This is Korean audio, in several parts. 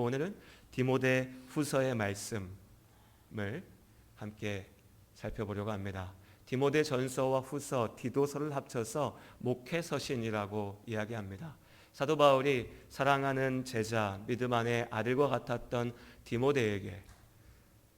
오늘은 디모데 후서의 말씀을 함께 살펴보려고 합니다. 디모데 전서와 후서, 디도서를 합쳐서 목회서신이라고 이야기합니다. 사도 바울이 사랑하는 제자, 믿음 안의 아들과 같았던 디모데에게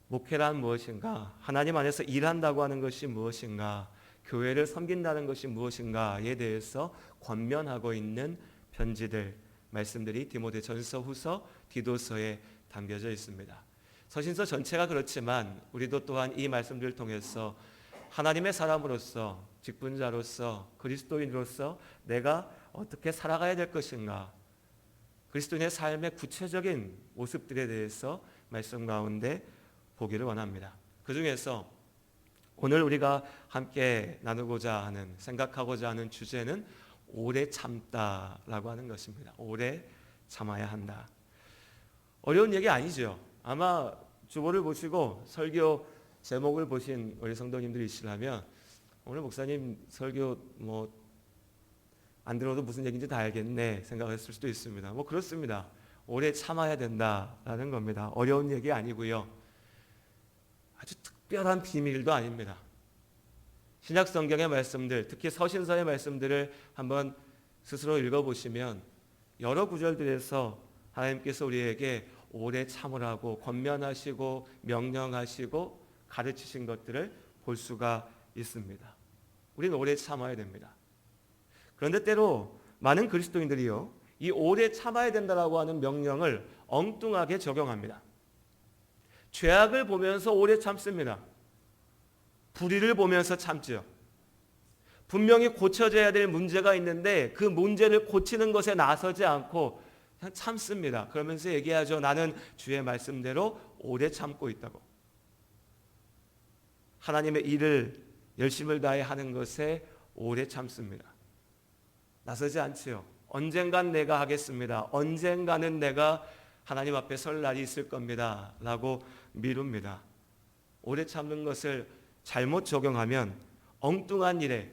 목회란 무엇인가, 하나님 안에서 일한다고 하는 것이 무엇인가, 교회를 섬긴다는 것이 무엇인가에 대해서 권면하고 있는 편지들, 말씀들이 디모데 전서, 후서, 디도서에 담겨져 있습니다. 서신서 전체가 그렇지만 우리도 또한 이 말씀들을 통해서 하나님의 사람으로서, 직분자로서, 그리스도인으로서 내가 어떻게 살아가야 될 것인가, 그리스도인의 삶의 구체적인 모습들에 대해서 말씀 가운데 보기를 원합니다. 그 중에서 오늘 우리가 함께 나누고자 하는, 생각하고자 하는 주제는 오래 참다라고 하는 것입니다. 오래 참아야 한다. 어려운 얘기 아니죠. 아마 주보를 보시고 설교 제목을 보신 우리 성도님들이시라면 오늘 목사님 설교 안 들어도 무슨 얘기인지 다 알겠네 생각했을 수도 있습니다. 그렇습니다. 오래 참아야 된다라는 겁니다. 어려운 얘기 아니고요. 아주 특별한 비밀도 아닙니다. 신약 성경의 말씀들, 특히 서신서의 말씀들을 한번 스스로 읽어보시면 여러 구절들에서 하나님께서 우리에게 오래 참으라고 권면하시고 명령하시고 가르치신 것들을 볼 수가 있습니다. 우리는 오래 참아야 됩니다. 그런데 때로 많은 그리스도인들이요, 이 오래 참아야 된다라고 하는 명령을 엉뚱하게 적용합니다. 죄악을 보면서 오래 참습니다. 불의를 보면서 참지요. 분명히 고쳐져야 될 문제가 있는데 그 문제를 고치는 것에 나서지 않고 그냥 참습니다. 그러면서 얘기하죠. 나는 주의 말씀대로 오래 참고 있다고. 하나님의 일을 열심을 다해 하는 것에 오래 참습니다. 나서지 않지요. 언젠간 내가 하겠습니다. 언젠가는 내가 하나님 앞에 설 날이 있을 겁니다. 라고 미룹니다. 오래 참는 것을 잘못 적용하면 엉뚱한 일에,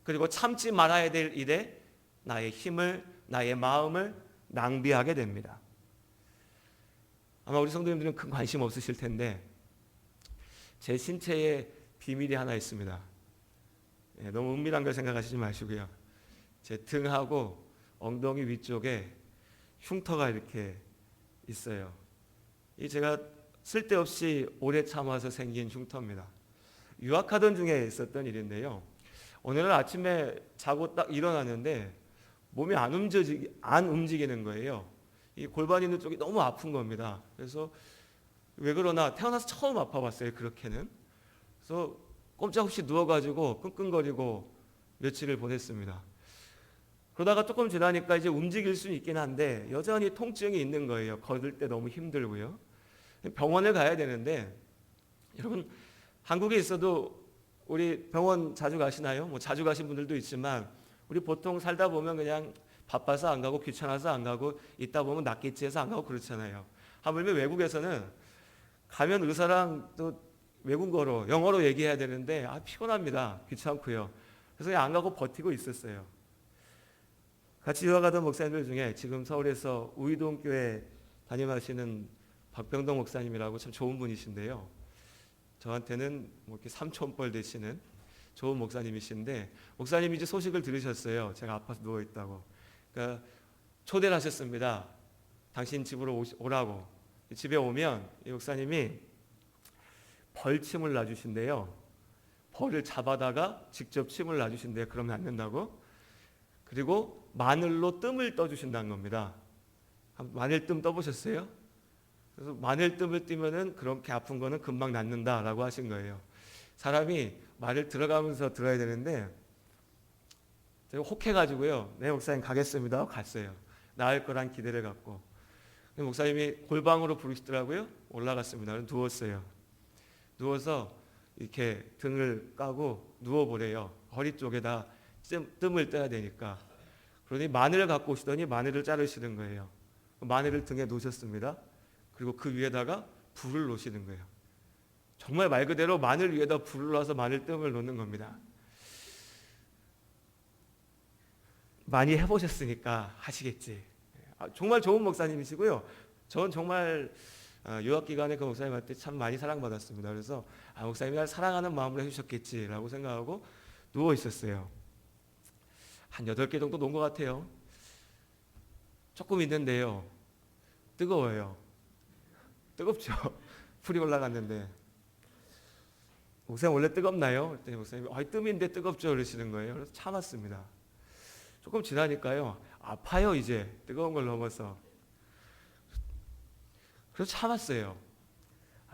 그리고 참지 말아야 될 일에 나의 힘을, 나의 마음을 낭비하게 됩니다. 아마 우리 성도님들은 큰 관심 없으실 텐데 제 신체에 비밀이 하나 있습니다. 너무 은밀한 걸 생각하시지 마시고요. 제 등하고 엉덩이 위쪽에 흉터가 이렇게 있어요. 이 제가 쓸데없이 오래 참아서 생긴 흉터입니다. 유학하던 중에 있었던 일인데요. 오늘은 아침에 자고 딱 일어났는데 몸이 안 움직이는 거예요. 이 골반 있는 쪽이 너무 아픈 겁니다. 그래서 왜 그러나 태어나서 처음 아파봤어요. 그렇게는. 그래서 꼼짝없이 누워가지고 끙끙거리고 며칠을 보냈습니다. 그러다가 조금 지나니까 이제 움직일 수는 있긴 한데 여전히 통증이 있는 거예요. 걸을 때 너무 힘들고요. 병원을 가야 되는데, 여러분 한국에 있어도 우리 병원 자주 가시나요? 자주 가신 분들도 있지만 우리 보통 살다 보면 그냥 바빠서 안 가고 귀찮아서 안 가고 있다 보면 낫겠지 해서 안 가고 그렇잖아요. 하물며 외국에서는 가면 의사랑 또 외국어로, 영어로 얘기해야 되는데 피곤합니다. 귀찮고요. 그래서 그냥 안 가고 버티고 있었어요. 같이 유학하던 목사님들 중에 지금 서울에서 우이동교회 담임하시는 박병동 목사님이라고 참 좋은 분이신데요. 저한테는 이렇게 삼촌뻘 되시는 좋은 목사님이신데, 목사님이 이제 소식을 들으셨어요. 제가 아파서 누워있다고. 그러니까 초대를 하셨습니다. 당신 집으로 오라고. 집에 오면 이 목사님이 벌침을 놔주신대요. 벌을 잡아다가 직접 침을 놔주신대요. 그러면 안 된다고. 그리고 마늘로 뜸을 떠주신다는 겁니다. 마늘뜸 떠보셨어요? 그래서 마늘뜸을 띄면은 그렇게 아픈 거는 금방 낫는다라고 하신 거예요. 사람이 말을 들어가면서 들어야 되는데 제가 혹해가지고요. 네, 목사님 가겠습니다 하고 갔어요. 나을 거란 기대를 갖고. 목사님이 골방으로 부르시더라고요. 올라갔습니다. 누웠어요. 누워서 이렇게 등을 까고 누워보래요. 허리 쪽에다 뜸을 떠야 되니까. 그러니 마늘을 갖고 오시더니 마늘을 자르시는 거예요. 마늘을 등에 놓으셨습니다. 그리고 그 위에다가 불을 놓으시는 거예요. 정말 말 그대로 마늘 위에다 불을 놔서 마늘뜸을 놓는 겁니다. 많이 해보셨으니까 하시겠지. 정말 좋은 목사님이시고요. 저는 정말 유학 기간에 그 목사님한테 참 많이 사랑받았습니다. 그래서 목사님이 날 사랑하는 마음으로 해주셨겠지라고 생각하고 누워 있었어요. 한 8개 정도 놓은 것 같아요. 조금 있는데요, 뜨거워요. 뜨겁죠. 불이 올라갔는데 목사님 원래 뜨겁나요? 그랬더니 목사님이 뜸인데 뜨겁죠 그러시는 거예요. 그래서 참았습니다. 조금 지나니까요, 아파요. 이제 뜨거운 걸 넘어서. 그래서 참았어요.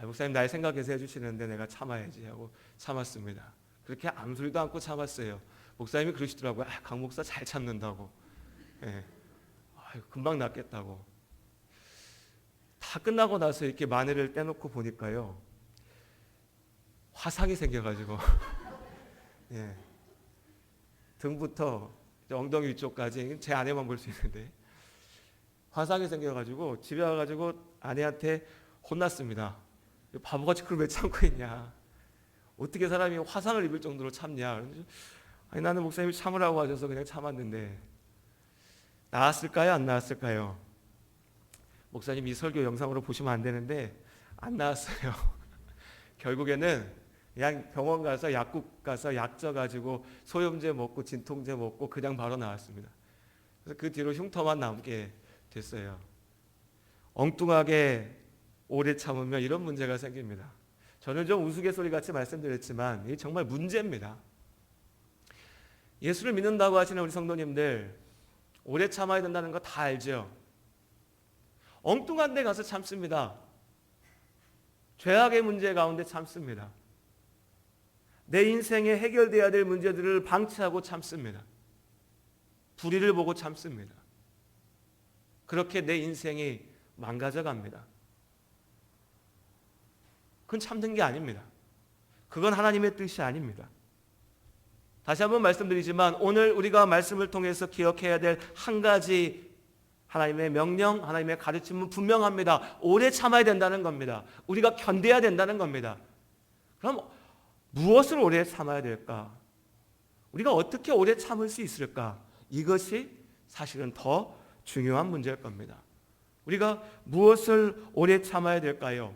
목사님 날 생각해서 해주시는데 내가 참아야지 하고 참았습니다. 그렇게 아무 소리도 않고 참았어요. 목사님이 그러시더라고요. 강 목사 잘 참는다고. 예. 금방 낫겠다고. 다 끝나고 나서 이렇게 마늘을 떼놓고 보니까요, 화상이 생겨가지고 예. 등부터 엉덩이 위쪽까지 제 아내만 볼 수 있는데 화상이 생겨가지고 집에 와가지고 아내한테 혼났습니다. 바보같이 그걸 왜 참고 있냐, 어떻게 사람이 화상을 입을 정도로 참냐. 나는 목사님이 참으라고 하셔서 그냥 참았는데 나았을까요? 안 나았을까요? 목사님 이 설교 영상으로 보시면 안 되는데 안 나았어요. 결국에는 그냥 병원 가서 약국 가서 약 쪄가지고 소염제 먹고 진통제 먹고 그냥 바로 나왔습니다. 그래서 그 뒤로 흉터만 남게 됐어요. 엉뚱하게 오래 참으면 이런 문제가 생깁니다. 저는 좀 우스갯소리 같이 말씀드렸지만 이게 정말 문제입니다. 예수를 믿는다고 하시는 우리 성도님들 오래 참아야 된다는 거 다 알죠? 엉뚱한 데 가서 참습니다. 죄악의 문제 가운데 참습니다. 내 인생에 해결돼야 될 문제들을 방치하고 참습니다. 불의를 보고 참습니다. 그렇게 내 인생이 망가져갑니다. 그건 참는 게 아닙니다. 그건 하나님의 뜻이 아닙니다. 다시 한번 말씀드리지만 오늘 우리가 말씀을 통해서 기억해야 될 한 가지 하나님의 명령, 하나님의 가르침은 분명합니다. 오래 참아야 된다는 겁니다. 우리가 견뎌야 된다는 겁니다. 그럼 무엇을 오래 참아야 될까? 우리가 어떻게 오래 참을 수 있을까? 이것이 사실은 더 중요한 문제일 겁니다. 우리가 무엇을 오래 참아야 될까요?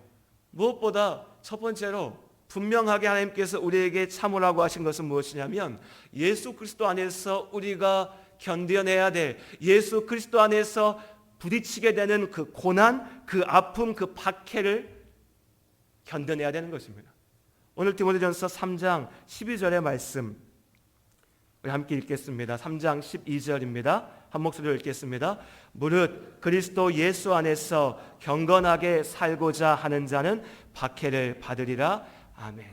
무엇보다 첫 번째로 분명하게 하나님께서 우리에게 참으라고 하신 것은 무엇이냐면 예수 그리스도 안에서 우리가 견뎌내야 될, 예수 그리스도 안에서 부딪히게 되는 그 고난, 그 아픔, 그 박해를 견뎌내야 되는 것입니다. 오늘 디모데전서 3장 12절의 말씀 우리 함께 읽겠습니다. 3장 12절입니다. 한 목소리로 읽겠습니다. 무릇 그리스도 예수 안에서 경건하게 살고자 하는 자는 박해를 받으리라. 아멘.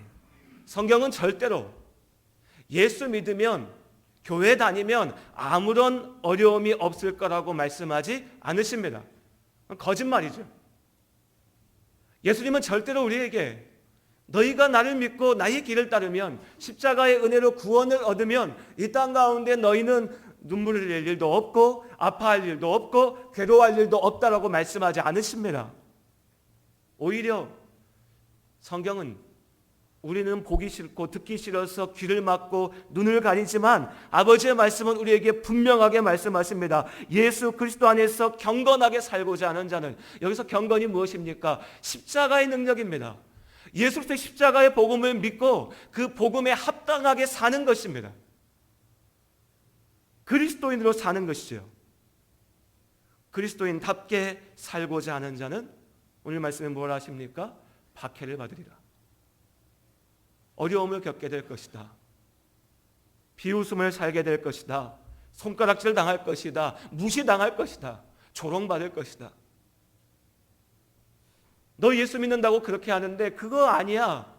성경은 절대로 예수 믿으면, 교회 다니면 아무런 어려움이 없을 거라고 말씀하지 않으십니다. 거짓말이죠. 예수님은 절대로 우리에게 너희가 나를 믿고 나의 길을 따르면, 십자가의 은혜로 구원을 얻으면 이 땅 가운데 너희는 눈물을 흘릴 일도 없고 아파할 일도 없고 괴로워할 일도 없다라고 말씀하지 않으십니다. 오히려 성경은 우리는 보기 싫고 듣기 싫어서 귀를 막고 눈을 가리지만 아버지의 말씀은 우리에게 분명하게 말씀하십니다. 예수 그리스도 안에서 경건하게 살고자 하는 자는, 여기서 경건이 무엇입니까? 십자가의 능력입니다. 예수 그리스도의 십자가의 복음을 믿고 그 복음에 합당하게 사는 것입니다. 그리스도인으로 사는 것이죠. 그리스도인답게 살고자 하는 자는 오늘 말씀에 뭘 하십니까? 박해를 받으리라. 어려움을 겪게 될 것이다. 비웃음을 살게 될 것이다. 손가락질 당할 것이다. 무시당할 것이다. 조롱받을 것이다. 너 예수 믿는다고 그렇게 하는데 그거 아니야.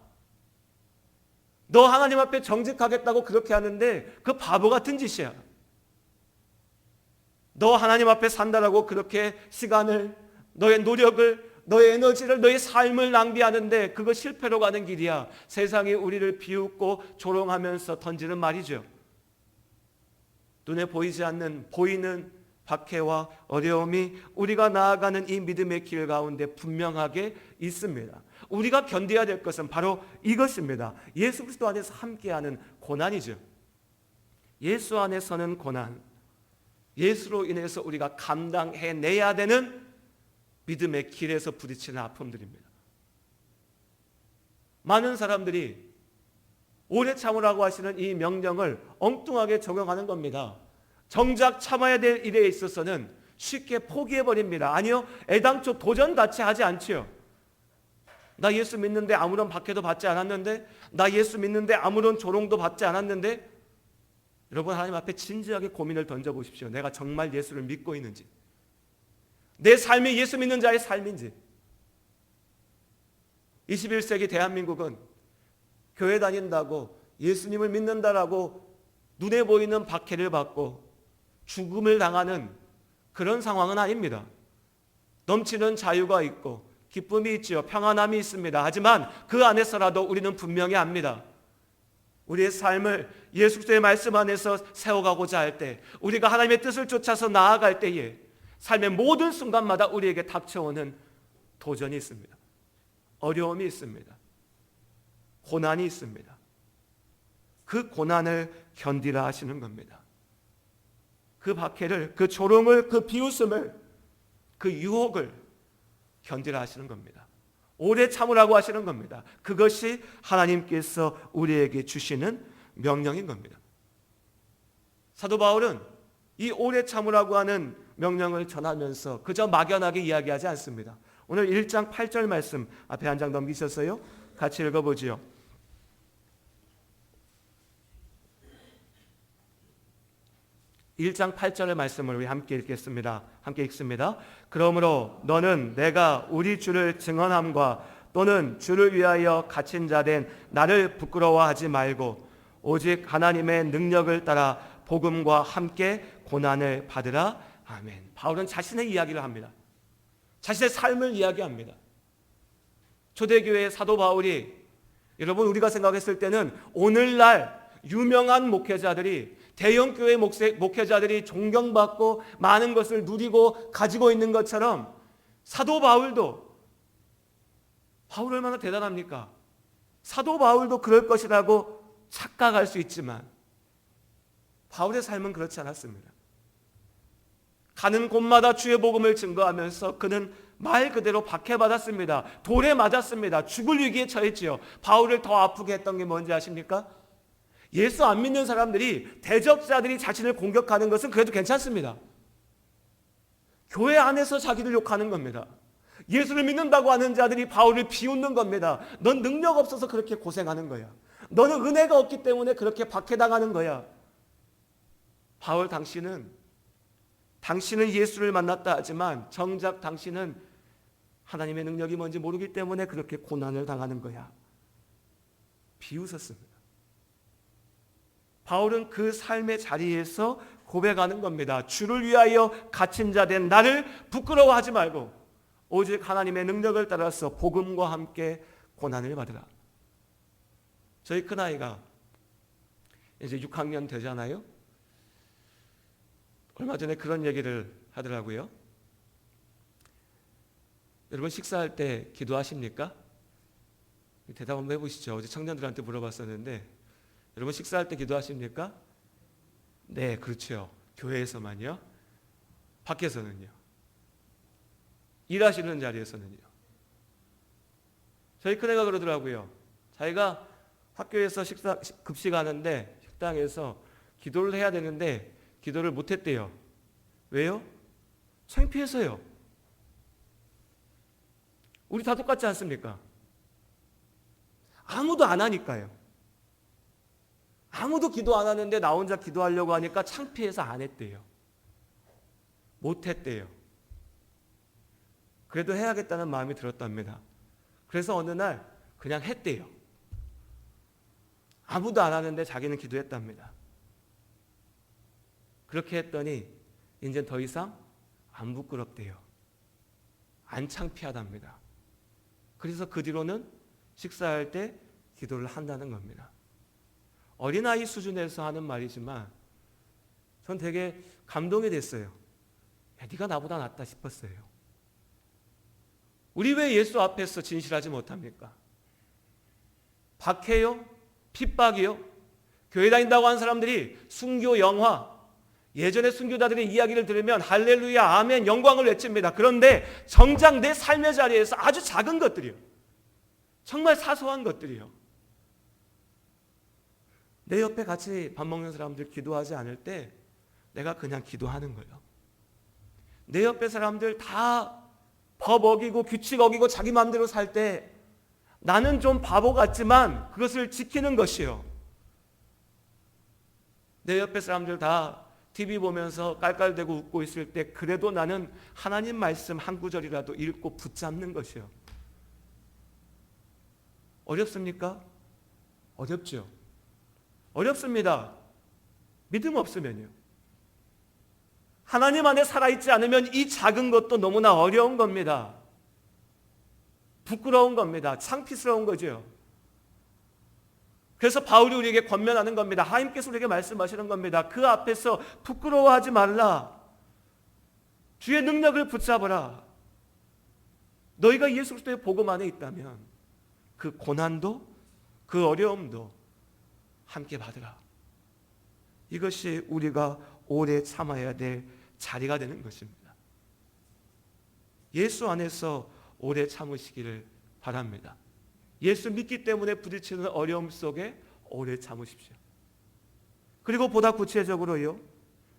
너 하나님 앞에 정직하겠다고 그렇게 하는데 그 바보 같은 짓이야. 너 하나님 앞에 산다라고 그렇게 시간을, 너의 노력을, 너의 에너지를, 너의 삶을 낭비하는데 그거 실패로 가는 길이야. 세상이 우리를 비웃고 조롱하면서 던지는 말이죠. 눈에 보이지 않는, 보이는 박해와 어려움이 우리가 나아가는 이 믿음의 길 가운데 분명하게 있습니다. 우리가 견뎌야 될 것은 바로 이것입니다. 예수 그리스도 안에서 함께하는 고난이죠. 예수 안에서는 고난, 예수로 인해서 우리가 감당해내야 되는 믿음의 길에서 부딪히는 아픔들입니다. 많은 사람들이 오래 참으라고 하시는 이 명령을 엉뚱하게 적용하는 겁니다. 정작 참아야 될 일에 있어서는 쉽게 포기해버립니다. 아니요, 애당초 도전 자체 하지 않지요. 나 예수 믿는데 아무런 박해도 받지 않았는데, 나 예수 믿는데 아무런 조롱도 받지 않았는데. 여러분, 하나님 앞에 진지하게 고민을 던져보십시오. 내가 정말 예수를 믿고 있는지, 내 삶이 예수 믿는 자의 삶인지. 21세기 대한민국은 교회 다닌다고, 예수님을 믿는다라고 눈에 보이는 박해를 받고 죽음을 당하는 그런 상황은 아닙니다. 넘치는 자유가 있고 기쁨이 있지요. 평안함이 있습니다. 하지만 그 안에서라도 우리는 분명히 압니다. 우리의 삶을 예수 그리스도의 말씀 안에서 세워가고자 할 때, 우리가 하나님의 뜻을 쫓아서 나아갈 때에 삶의 모든 순간마다 우리에게 닥쳐오는 도전이 있습니다. 어려움이 있습니다. 고난이 있습니다. 그 고난을 견디라 하시는 겁니다. 그 박해를, 그 조롱을, 그 비웃음을, 그 유혹을 견디라 하시는 겁니다. 오래 참으라고 하시는 겁니다. 그것이 하나님께서 우리에게 주시는 명령인 겁니다. 사도 바울은 이 오래 참으라고 하는 명령을 전하면서 그저 막연하게 이야기하지 않습니다. 오늘 1장 8절 말씀 앞에 한 장 넘기셨어요? 같이 읽어보지요. 1장 8절의 말씀을 우리 함께 읽겠습니다. 함께 읽습니다. 그러므로 너는 내가 우리 주를 증언함과 또는 주를 위하여 갇힌 자 된 나를 부끄러워하지 말고 오직 하나님의 능력을 따라 복음과 함께 고난을 받으라. 아멘. 바울은 자신의 이야기를 합니다. 자신의 삶을 이야기합니다. 초대교회의 사도 바울이, 여러분, 우리가 생각했을 때는 오늘날 유명한 목회자들이, 대형교회 목회자들이 존경받고 많은 것을 누리고 가지고 있는 것처럼 사도 바울도, 바울 얼마나 대단합니까? 사도 바울도 그럴 것이라고 착각할 수 있지만 바울의 삶은 그렇지 않았습니다. 가는 곳마다 주의 복음을 증거하면서 그는 말 그대로 박해받았습니다. 돌에 맞았습니다. 죽을 위기에 처했지요. 바울을 더 아프게 했던 게 뭔지 아십니까? 예수 안 믿는 사람들이, 대적자들이 자신을 공격하는 것은 그래도 괜찮습니다. 교회 안에서 자기를 욕하는 겁니다. 예수를 믿는다고 하는 자들이 바울을 비웃는 겁니다. 넌 능력 없어서 그렇게 고생하는 거야. 너는 은혜가 없기 때문에 그렇게 박해당하는 거야. 바울, 당신은 예수를 만났다 하지만 정작 당신은 하나님의 능력이 뭔지 모르기 때문에 그렇게 고난을 당하는 거야. 비웃었습니다. 바울은 그 삶의 자리에서 고백하는 겁니다. 주를 위하여 갇힌 자 된 나를 부끄러워하지 말고 오직 하나님의 능력을 따라서 복음과 함께 고난을 받으라. 저희 큰아이가 이제 6학년 되잖아요. 얼마 전에 그런 얘기를 하더라고요. 여러분, 식사할 때 기도하십니까? 대답 한번 해보시죠. 어제 청년들한테 물어봤었는데, 여러분 식사할 때 기도하십니까? 네, 그렇죠. 교회에서만요. 밖에서는요? 일하시는 자리에서는요? 저희 큰애가 그러더라고요. 자기가 학교에서 급식하는데 식당에서 기도를 해야 되는데 기도를 못했대요. 왜요? 창피해서요. 우리 다 똑같지 않습니까? 아무도 안 하니까요. 아무도 기도 안 하는데 나 혼자 기도하려고 하니까 창피해서 안 했대요. 못했대요. 그래도 해야겠다는 마음이 들었답니다. 그래서 어느 날 그냥 했대요. 아무도 안 하는데 자기는 기도했답니다. 그렇게 했더니 이제 더 이상 안 부끄럽대요. 안 창피하답니다. 그래서 그 뒤로는 식사할 때 기도를 한다는 겁니다. 어린아이 수준에서 하는 말이지만 전 되게 감동이 됐어요. 야, 네가 나보다 낫다 싶었어요. 우리 왜 예수 앞에서 진실하지 못합니까? 박해요? 핍박이요? 교회 다닌다고 하는 사람들이 순교 영화, 예전의 순교자들의 이야기를 들으면 할렐루야, 아멘, 영광을 외칩니다. 그런데 정작 내 삶의 자리에서 아주 작은 것들이요, 정말 사소한 것들이요, 내 옆에 같이 밥 먹는 사람들 기도하지 않을 때 내가 그냥 기도하는 거예요. 내 옆에 사람들 다 법 어기고 규칙 어기고 자기 마음대로 살 때 나는 좀 바보 같지만 그것을 지키는 것이요, 내 옆에 사람들 다 TV 보면서 깔깔대고 웃고 있을 때 그래도 나는 하나님 말씀 한 구절이라도 읽고 붙잡는 것이요. 어렵습니까? 어렵죠. 어렵습니다. 믿음 없으면요. 하나님 안에 살아있지 않으면 이 작은 것도 너무나 어려운 겁니다. 부끄러운 겁니다. 창피스러운 거죠. 그래서 바울이 우리에게 권면하는 겁니다. 하나님께서 우리에게 말씀하시는 겁니다. 그 앞에서 부끄러워하지 말라. 주의 능력을 붙잡아라. 너희가 예수 그리스도의 복음 안에 있다면 그 고난도 그 어려움도 함께 받으라. 이것이 우리가 오래 참아야 될 자리가 되는 것입니다. 예수 안에서 오래 참으시기를 바랍니다. 예수 믿기 때문에 부딪히는 어려움 속에 오래 참으십시오. 그리고 보다 구체적으로요,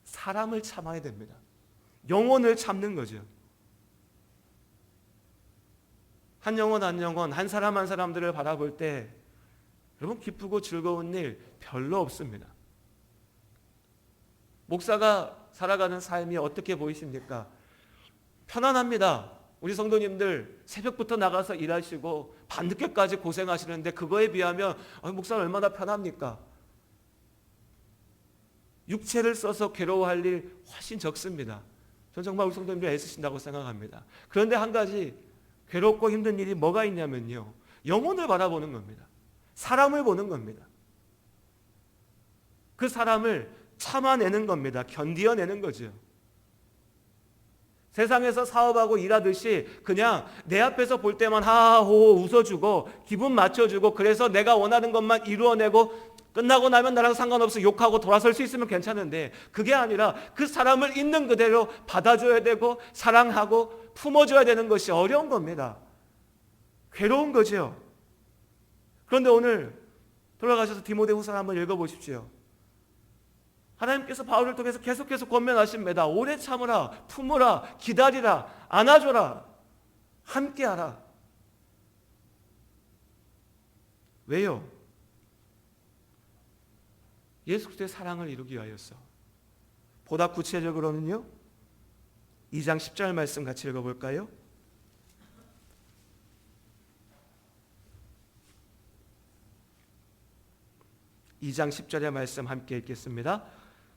사람을 참아야 됩니다. 영혼을 참는 거죠. 한 영혼 한 영혼, 한 사람 한 사람들을 바라볼 때 여러분, 기쁘고 즐거운 일 별로 없습니다. 목사가 살아가는 삶이 어떻게 보이십니까? 편안합니다. 우리 성도님들 새벽부터 나가서 일하시고 밤늦게까지 고생하시는데 그거에 비하면 목사는 얼마나 편합니까? 육체를 써서 괴로워할 일 훨씬 적습니다. 저는 정말 우리 성도님들 애쓰신다고 생각합니다. 그런데 한 가지 괴롭고 힘든 일이 뭐가 있냐면요, 영혼을 바라보는 겁니다. 사람을 보는 겁니다. 그 사람을 참아내는 겁니다. 견디어내는 거죠. 세상에서 사업하고 일하듯이 그냥 내 앞에서 볼 때만 하하호호 웃어주고 기분 맞춰주고 그래서 내가 원하는 것만 이루어내고 끝나고 나면 나랑 상관없어 욕하고 돌아설 수 있으면 괜찮은데, 그게 아니라 그 사람을 있는 그대로 받아줘야 되고 사랑하고 품어줘야 되는 것이 어려운 겁니다. 괴로운 거죠. 그런데 오늘 돌아가셔서 디모데후서 한번 읽어보십시오. 하나님께서 바울을 통해서 계속해서 권면하십니다. 오래 참으라, 품으라, 기다리라, 안아줘라, 함께하라. 왜요? 예수 그리스도의 사랑을 이루기 위하여서. 보다 구체적으로는요, 2장 10절 말씀 같이 읽어볼까요? 2장 10절의 말씀 함께 읽겠습니다.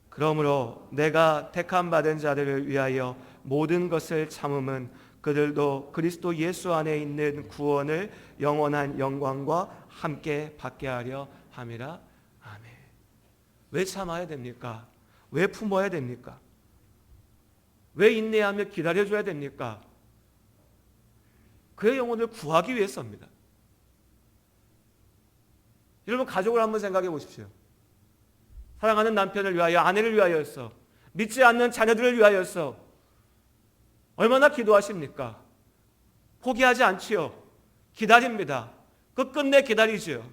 그러므로 내가 택함 받은 자들을 위하여 모든 것을 참음은 그들도 그리스도 예수 안에 있는 구원을 영원한 영광과 함께 받게 하려 함이라. 아멘. 왜 참아야 됩니까? 왜 품어야 됩니까? 왜 인내하며 기다려줘야 됩니까? 그의 영혼을 구하기 위해서입니다. 여러분, 가족을 한번 생각해 보십시오. 사랑하는 남편을 위하여, 아내를 위하여서, 믿지 않는 자녀들을 위하여서 얼마나 기도하십니까? 포기하지 않지요. 기다립니다. 끝끝내 기다리죠.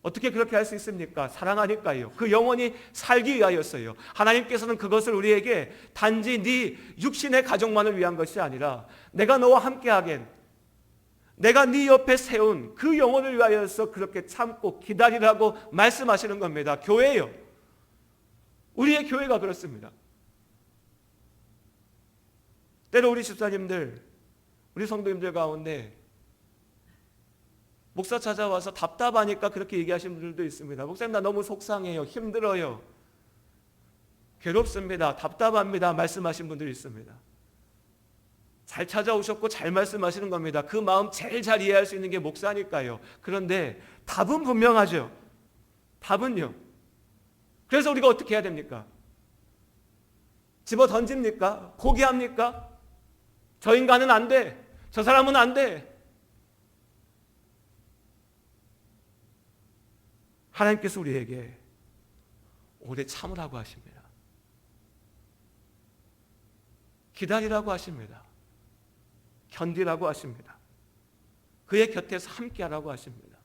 어떻게 그렇게 할 수 있습니까? 사랑하니까요. 그 영혼이 살기 위하여서요. 하나님께서는 그것을 우리에게 단지 네 육신의 가족만을 위한 것이 아니라 내가 너와 함께하겐, 내가 네 옆에 세운 그 영혼을 위하여서 그렇게 참고 기다리라고 말씀하시는 겁니다. 교회요. 우리의 교회가 그렇습니다. 때로 우리 집사님들, 우리 성도님들 가운데 목사 찾아와서 답답하니까 그렇게 얘기하시는 분들도 있습니다. 목사님, 나 너무 속상해요. 힘들어요. 괴롭습니다. 답답합니다. 말씀하신 분들이 있습니다. 잘 찾아오셨고 잘 말씀하시는 겁니다. 그 마음 제일 잘 이해할 수 있는 게 목사니까요. 그런데 답은 분명하죠. 답은요. 그래서 우리가 어떻게 해야 됩니까? 집어 던집니까? 포기합니까? 저 인간은 안 돼. 저 사람은 안 돼. 하나님께서 우리에게 오래 참으라고 하십니다. 기다리라고 하십니다. 견디라고 하십니다. 그의 곁에서 함께하라고 하십니다.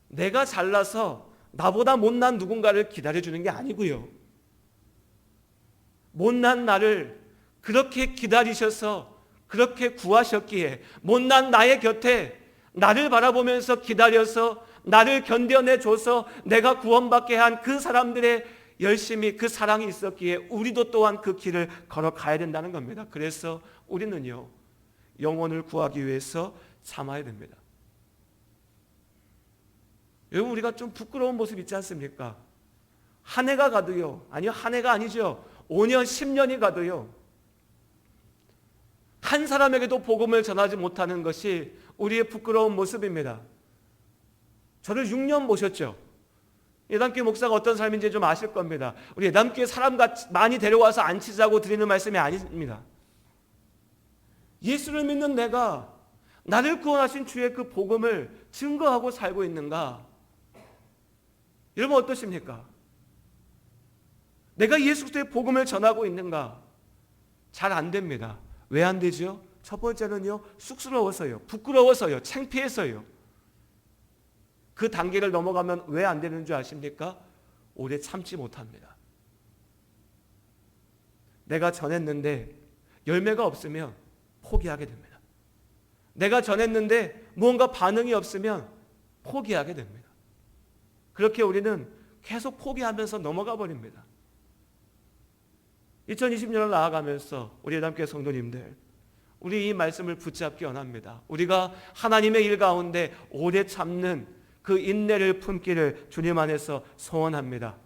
내가 잘나서 나보다 못난 누군가를 기다려주는 게 아니고요. 못난 나를 그렇게 기다리셔서 그렇게 구하셨기에 못난 나의 곁에 나를 바라보면서 기다려서 나를 견뎌내줘서 내가 구원받게 한 그 사람들의 열심히 그 사랑이 있었기에 우리도 또한 그 길을 걸어가야 된다는 겁니다. 그래서 우리는요, 영혼을 구하기 위해서 참아야 됩니다. 여러분, 우리가 좀 부끄러운 모습 있지 않습니까? 한 해가 가도요, 아니요, 한 해가 아니죠, 5년, 10년이 가도요, 한 사람에게도 복음을 전하지 못하는 것이 우리의 부끄러운 모습입니다. 저를 6년 모셨죠. 예담교회 목사가 어떤 삶인지 좀 아실 겁니다. 우리 예담교회 사람 많이 데려와서 앉히자고 드리는 말씀이 아닙니다. 예수를 믿는 내가 나를 구원하신 주의 그 복음을 증거하고 살고 있는가? 여러분 어떠십니까? 내가 예수 그리스도의 복음을 전하고 있는가? 잘 안 됩니다. 왜 안 되죠? 첫 번째는요, 쑥스러워서요, 부끄러워서요, 창피해서요. 그 단계를 넘어가면 왜 안 되는 줄 아십니까? 오래 참지 못합니다. 내가 전했는데 열매가 없으면 포기하게 됩니다. 내가 전했는데 무언가 반응이 없으면 포기하게 됩니다. 그렇게 우리는 계속 포기하면서 넘어가 버립니다. 2020년을 나아가면서 우리 예담교회 성도님들, 우리 이 말씀을 붙잡기 원합니다. 우리가 하나님의 일 가운데 오래 참는 그 인내를 품기를 주님 안에서 소원합니다.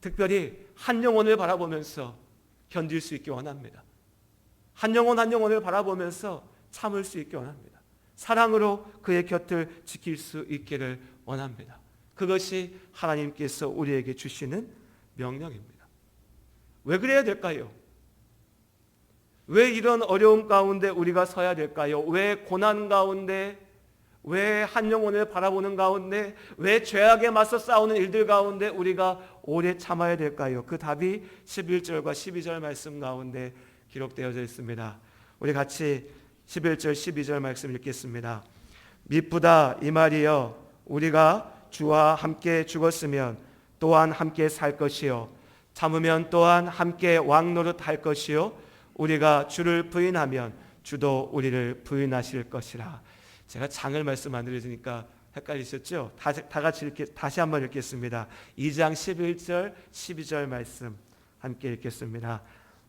특별히 한 영혼을 바라보면서 견딜 수 있기 원합니다. 한 영혼 한 영혼을 바라보면서 참을 수 있기 원합니다. 사랑으로 그의 곁을 지킬 수 있기를 원합니다. 그것이 하나님께서 우리에게 주시는 명령입니다. 왜 그래야 될까요? 왜 이런 어려움 가운데 우리가 서야 될까요? 왜 고난 가운데, 왜 한 영혼을 바라보는 가운데, 왜 죄악에 맞서 싸우는 일들 가운데 우리가 오래 참아야 될까요? 그 답이 11절과 12절 말씀 가운데 기록되어져 있습니다. 우리 같이 11절 12절 말씀 읽겠습니다. 미쁘다 이 말이여, 우리가 주와 함께 죽었으면 또한 함께 살 것이요, 참으면 또한 함께 왕노릇 할 것이요, 우리가 주를 부인하면 주도 우리를 부인하실 것이라. 제가 장을 말씀 안 드리니까 헷갈리셨죠? 다 같이 다시 한번 읽겠습니다. 2장 11절 12절 말씀 함께 읽겠습니다.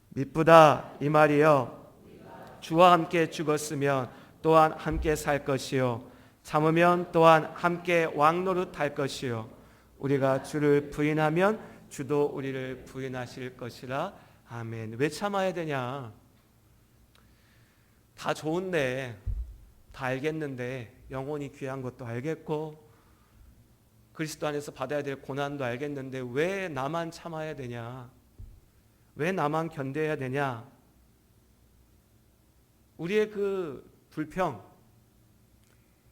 미쁘다 이 말이여, 주와 함께 죽었으면 또한 함께 살 것이요, 참으면 또한 함께 왕노릇 할 것이요, 우리가 주를 부인하면 주도 우리를 부인하실 것이라. 아멘. 왜 참아야 되냐? 다 좋은데, 다 알겠는데, 영혼이 귀한 것도 알겠고 그리스도 안에서 받아야 될 고난도 알겠는데 왜 나만 참아야 되냐? 왜 나만 견뎌야 되냐? 우리의 그 불평,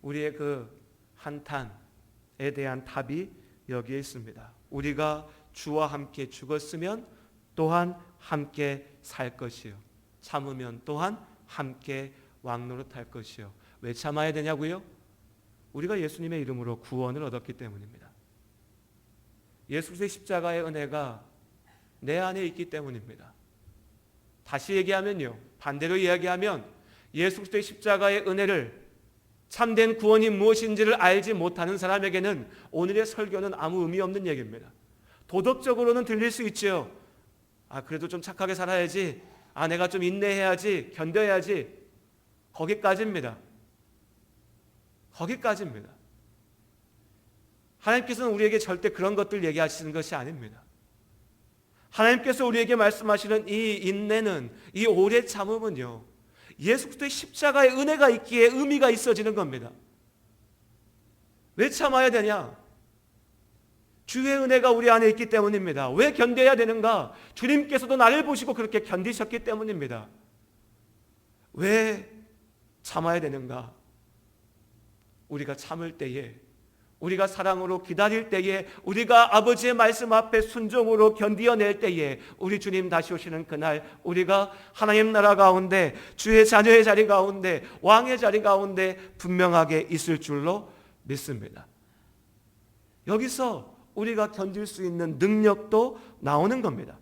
우리의 그 한탄에 대한 답이 여기에 있습니다. 우리가 주와 함께 죽었으면 또한 함께 살 것이요, 참으면 또한 함께 왕노릇 할 것이요. 왜 참아야 되냐고요? 우리가 예수님의 이름으로 구원을 얻었기 때문입니다. 예수 그리스도의 십자가의 은혜가 내 안에 있기 때문입니다. 다시 얘기하면요, 반대로 이야기하면 예수 그리스도의 십자가의 은혜를, 참된 구원이 무엇인지를 알지 못하는 사람에게는 오늘의 설교는 아무 의미 없는 얘기입니다. 도덕적으로는 들릴 수 있죠. 그래도 좀 착하게 살아야지, 내가 좀 인내해야지, 견뎌야지. 거기까지입니다. 거기까지입니다. 하나님께서는 우리에게 절대 그런 것들 얘기하시는 것이 아닙니다. 하나님께서 우리에게 말씀하시는 이 인내는, 이 오래 참음은요, 예수 그리스도의 십자가의 은혜가 있기에 의미가 있어지는 겁니다. 왜 참아야 되냐? 주의 은혜가 우리 안에 있기 때문입니다. 왜 견뎌야 되는가? 주님께서도 나를 보시고 그렇게 견디셨기 때문입니다. 왜 참아야 되는가? 우리가 참을 때에 우리가 사랑으로 기다릴 때에, 우리가 아버지의 말씀 앞에 순종으로 견디어낼 때에, 우리 주님 다시 오시는 그날 우리가 하나님 나라 가운데, 주의 자녀의 자리 가운데, 왕의 자리 가운데 분명하게 있을 줄로 믿습니다. 여기서 우리가 견딜 수 있는 능력도 나오는 겁니다.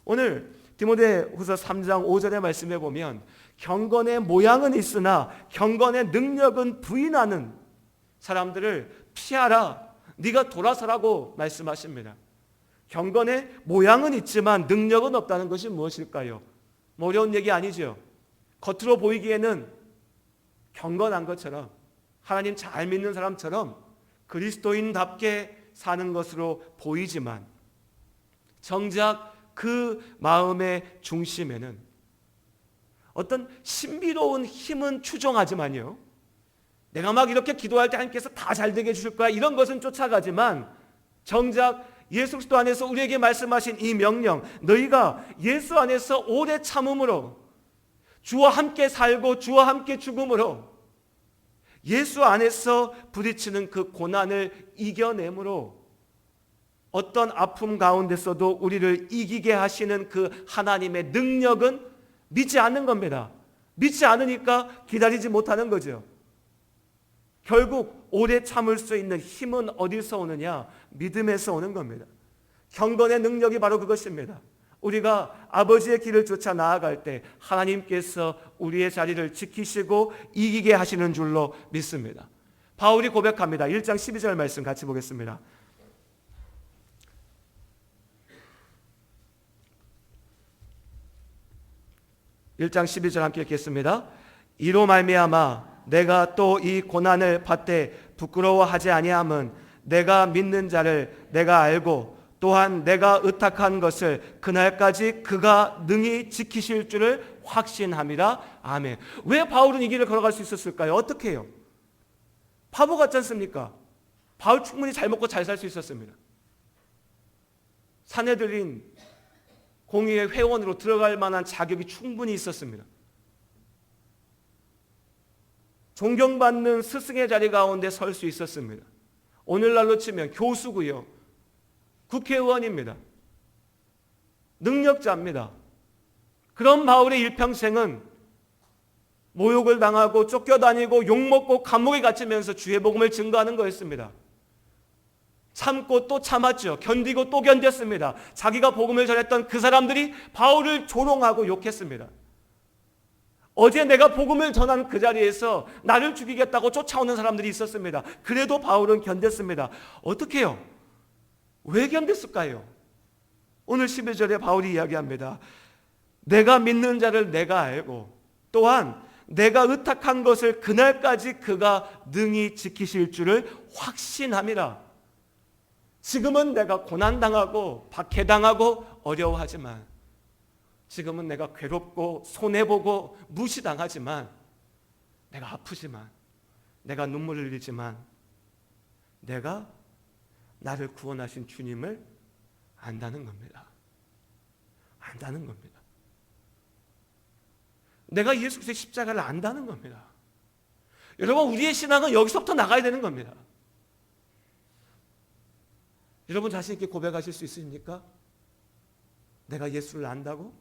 오늘 디모데후서 3장 5절의 말씀에 보면 경건의 모양은 있으나 경건의 능력은 부인하는 사람들을 피하라, 네가 돌아서라고 말씀하십니다. 경건의 모양은 있지만 능력은 없다는 것이 무엇일까요? 뭐 어려운 얘기 아니죠. 겉으로 보이기에는 경건한 것처럼, 하나님 잘 믿는 사람처럼 그리스도인답게 사는 것으로 보이지만 정작 그 마음의 중심에는 어떤 신비로운 힘은 추종하지만요, 내가 막 이렇게 기도할 때 하나님께서 다 잘 되게 해주실 거야, 이런 것은 쫓아가지만 정작 예수 그리스도 안에서 우리에게 말씀하신 이 명령, 너희가 예수 안에서 오래 참음으로, 주와 함께 살고 주와 함께 죽음으로, 예수 안에서 부딪히는 그 고난을 이겨내므로 어떤 아픔 가운데서도 우리를 이기게 하시는 그 하나님의 능력은 믿지 않는 겁니다. 믿지 않으니까 기다리지 못하는 거죠. 결국 오래 참을 수 있는 힘은 어디서 오느냐? 믿음에서 오는 겁니다. 경건의 능력이 바로 그것입니다. 우리가 아버지의 길을 쫓아 나아갈 때 하나님께서 우리의 자리를 지키시고 이기게 하시는 줄로 믿습니다. 바울이 고백합니다. 1장 12절 말씀 같이 보겠습니다. (1장 12절) 함께 읽겠습니다. 이로 말미암아 내가 또 이 고난을 받되 부끄러워하지 아니함은 내가 믿는 자를 내가 알고 또한 내가 의탁한 것을 그날까지 그가 능히 지키실 줄을 확신함이라. 아멘. 왜 바울은 이 길을 걸어갈 수 있었을까요? 어떻게 해요? 바보 같지 않습니까? 바울 충분히 잘 먹고 잘 살 수 있었습니다. 산헤드린 공의회 회원으로 들어갈 만한 자격이 충분히 있었습니다. 존경받는 스승의 자리 가운데 설 수 있었습니다. 오늘날로 치면 교수고요, 국회의원입니다. 능력자입니다. 그런 바울의 일평생은 모욕을 당하고 쫓겨다니고 욕먹고 감옥에 갇히면서 주의 복음을 증거하는 거였습니다. 참고 또 참았죠. 견디고 또 견뎠습니다. 자기가 복음을 전했던 그 사람들이 바울을 조롱하고 욕했습니다. 어제 내가 복음을 전한 그 자리에서 나를 죽이겠다고 쫓아오는 사람들이 있었습니다. 그래도 바울은 견뎠습니다. 어떻게 해요? 왜 견뎠을까요? 오늘 12절에 바울이 이야기합니다. 내가 믿는 자를 내가 알고 또한 내가 의탁한 것을 그날까지 그가 능히 지키실 줄을 확신함이라. 지금은 내가 고난당하고 박해당하고 어려워하지만, 지금은 내가 괴롭고 손해보고 무시당하지만, 내가 아프지만, 내가 눈물을 흘리지만 내가 나를 구원하신 주님을 안다는 겁니다. 안다는 겁니다. 내가 예수 그리스도의 십자가를 안다는 겁니다. 여러분, 우리의 신앙은 여기서부터 나가야 되는 겁니다. 여러분 자신 있게 고백하실 수 있습니까? 내가 예수를 안다고?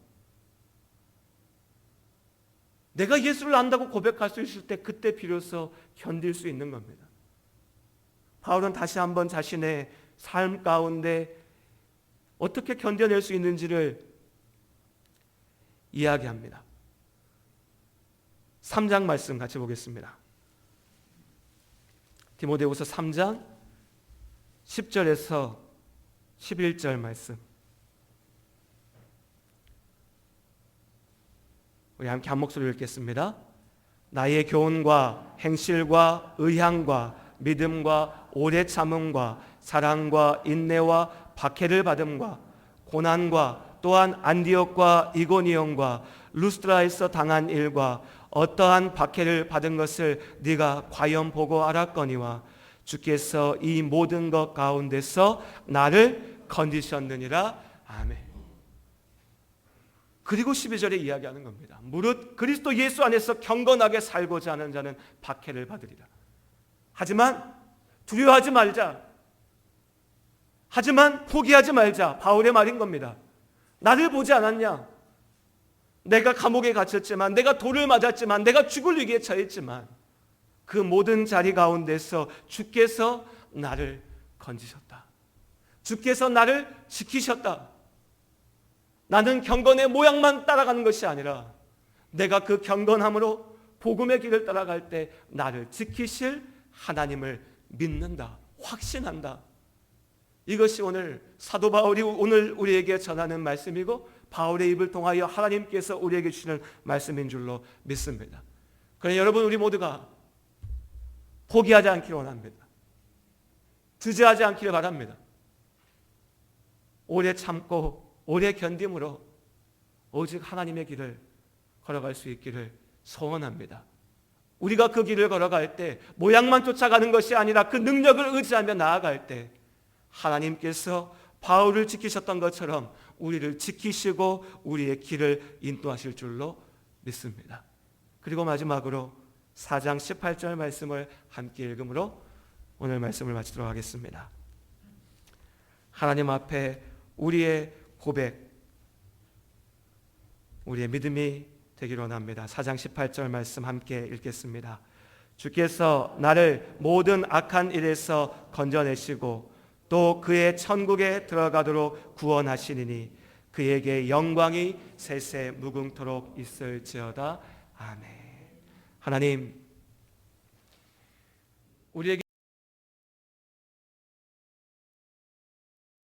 내가 예수를 안다고 고백할 수 있을 때 그때 비로소 견딜 수 있는 겁니다. 바울은 다시 한번 자신의 삶 가운데 어떻게 견뎌낼 수 있는지를 이야기합니다. 3장 말씀 같이 보겠습니다. 디모데후서 3장 10절에서 11절 말씀, 우리 함께 한 목소리로 읽겠습니다. 나의 교훈과 행실과 의향과 믿음과 오래 참음과 사랑과 인내와 박해를 받음과 고난과 또한 안디옥과 이고니온과 루스드라에서 당한 일과 어떠한 박해를 받은 것을 네가 과연 보고 알았거니와 주께서 이 모든 것 가운데서 나를 건지셨느니라. 아멘. 그리고 12절에 이야기하는 겁니다. 무릇 그리스도 예수 안에서 경건하게 살고자 하는 자는 박해를 받으리라. 하지만 두려워하지 말자. 하지만 포기하지 말자. 바울의 말인 겁니다. 나를 보지 않았냐? 내가 감옥에 갇혔지만, 내가 돌을 맞았지만, 내가 죽을 위기에 처했지만 그 모든 자리 가운데서 주께서 나를 건지셨다. 주께서 나를 지키셨다. 나는 경건의 모양만 따라가는 것이 아니라 내가 그 경건함으로 복음의 길을 따라갈 때 나를 지키실 하나님을 믿는다. 확신한다. 이것이 오늘 사도 바울이 오늘 우리에게 전하는 말씀이고 바울의 입을 통하여 하나님께서 우리에게 주시는 말씀인 줄로 믿습니다. 그러나 여러분, 우리 모두가 포기하지 않기를 원합니다. 주저하지 않기를 바랍니다. 오래 참고 오래 견딤으로 오직 하나님의 길을 걸어갈 수 있기를 소원합니다. 우리가 그 길을 걸어갈 때 모양만 쫓아가는 것이 아니라 그 능력을 의지하며 나아갈 때 하나님께서 바울을 지키셨던 것처럼 우리를 지키시고 우리의 길을 인도하실 줄로 믿습니다. 그리고 마지막으로 4장 18절 말씀을 함께 읽음으로 오늘 말씀을 마치도록 하겠습니다. 하나님 앞에 우리의 고백, 우리의 믿음이 되기를 원합니다. 4장 18절 말씀 함께 읽겠습니다. 주께서 나를 모든 악한 일에서 건져내시고 또 그의 천국에 들어가도록 구원하시리니 그에게 영광이 세세 무궁토록 있을지어다. 아멘. 하나님, 우리에게